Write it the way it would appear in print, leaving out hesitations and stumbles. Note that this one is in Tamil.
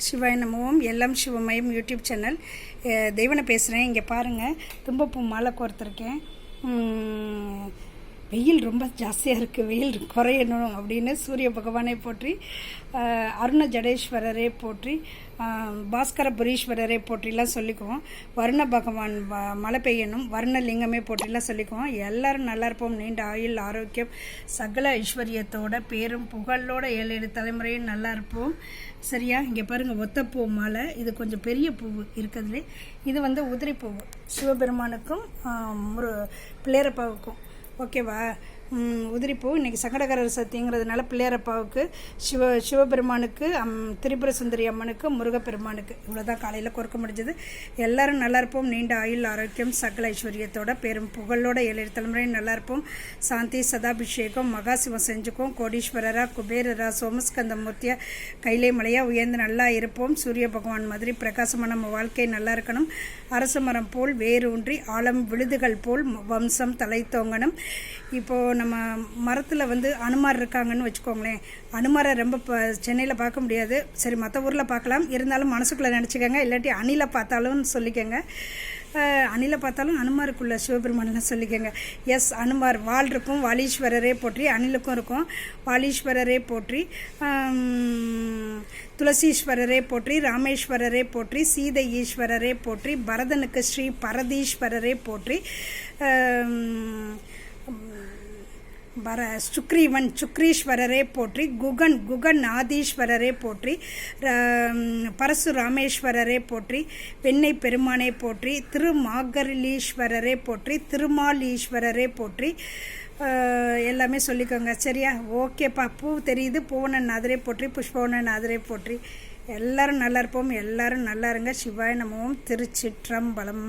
சிவாய நமோம். எல்லாம் சிவமயம் யூடியூப் சேனல். தெய்வனை பேசுகிறேன். இங்கே பாருங்கள், தும்பப்பூ மாலை கோர்த்துருக்கேன். வெயில் ரொம்ப ஜாஸ்தியாக இருக்குது, வெயில் குறையணும் அப்படின்னு சூரிய பகவானை போற்றி, அருண ஜடேஸ்வரரே போற்றி, பாஸ்கர புரீஸ்வரரே போற்றிலாம் சொல்லிக்குவோம். வருண பகவான் மழை பெய்யணும், வருணலிங்கமே போற்றிலாம் சொல்லிக்குவோம். எல்லோரும் நல்லா இருப்போம். நீண்ட ஆயுள், ஆரோக்கியம், சகல ஐஸ்வர்யத்தோட பேரும் புகழோட 7 தலைமுறையும் நல்லா இருப்போம். சரியா? இங்கே பாருங்கள், ஒத்தப்பூ மாலை. இது கொஞ்சம் பெரிய பூ இருக்கிறதுலே. இது உதிரி பூ, சிவபெருமானுக்கும் பிள்ளையரப்பாவுக்கும். ஓகேவா? உதிரிப்பூ இன்றைக்கி சங்கடகர சதுர்த்திங்கிறதுனால பிள்ளையரப்பாவுக்கு, சிவபெருமானுக்கு, திரிபுர சுந்தரி அம்மனுக்கு, முருகப்பெருமானுக்கு. இவ்வளோதான் காலையில் கொடுக்க முடிஞ்சது. எல்லோரும் நல்லா இருப்போம். நீண்ட ஆயுள், ஆரோக்கியம், சகல ஐஸ்வர்யத்தோட பேரும் புகழோட 7 தலைமுறையும் நல்லா இருப்போம். சாந்தி, சதாபிஷேகம், மகாசிவம் செஞ்சுக்கோம். கோடீஸ்வரரா, குபேரரா, சோமஸ்கந்தமூர்த்தியா, கைலை மலையா உயர்ந்து நல்லா இருப்போம். சூரிய பகவான் மாதிரி பிரகாசமாக நம்ம வாழ்க்கை நல்லா இருக்கணும். அரச மரம் போல் வேரூன்றி ஆழம் விழுதுகள் போல் வம்சம் தலை தோங்கணும். இப்போது நம்ம மரத்தில் அனுமார் இருக்காங்கன்னு வச்சுக்கோங்களேன். அனுமாரை ரொம்ப சென்னையில் பார்க்க முடியாது. சரி, மற்ற ஊரில் பார்க்கலாம். இருந்தாலும் மனசுக்குள்ளே நினச்சிக்கோங்க. இல்லாட்டி அணிலை பார்த்தாலும் சொல்லிக்கோங்க. அணிலை பார்த்தாலும் அனுமாருக்குள்ள சிவபெருமானெலாம் சொல்லிக்கோங்க. எஸ், அனுமார் வால் இருக்கும், வாலீஸ்வரரே போற்றி. அணிலுக்கும் இருக்கும், வாலீஸ்வரரே போற்றி. துளசீஸ்வரரே போற்றி, ராமேஸ்வரரே போற்றி, சீதை ஈஸ்வரரே போற்றி, பரதனுக்கு ஸ்ரீ பரதீஸ்வரரே போற்றி, சுக்ரீஸ்வரரே போற்றி, குகன் ஆதீஸ்வரரே போற்றி, பரசுராமேஸ்வரரே போற்றி, வெண்ணை பெருமானை போற்றி, திருமாகரிலீஸ்வரரே போற்றி, திருமாலீஸ்வரரே போற்றி. எல்லாமே சொல்லிக்கோங்க. சரியா? ஓகேப்பா. பூ தெரியுது. பூவன நாதரே போற்றி, புஷ்பவன நாதரே போற்றி. எல்லாரும் நல்லா இருப்போம். எல்லாரும் நல்லா இருங்க. சிவாய நமோம். திருச்சிற்றம்பலம்.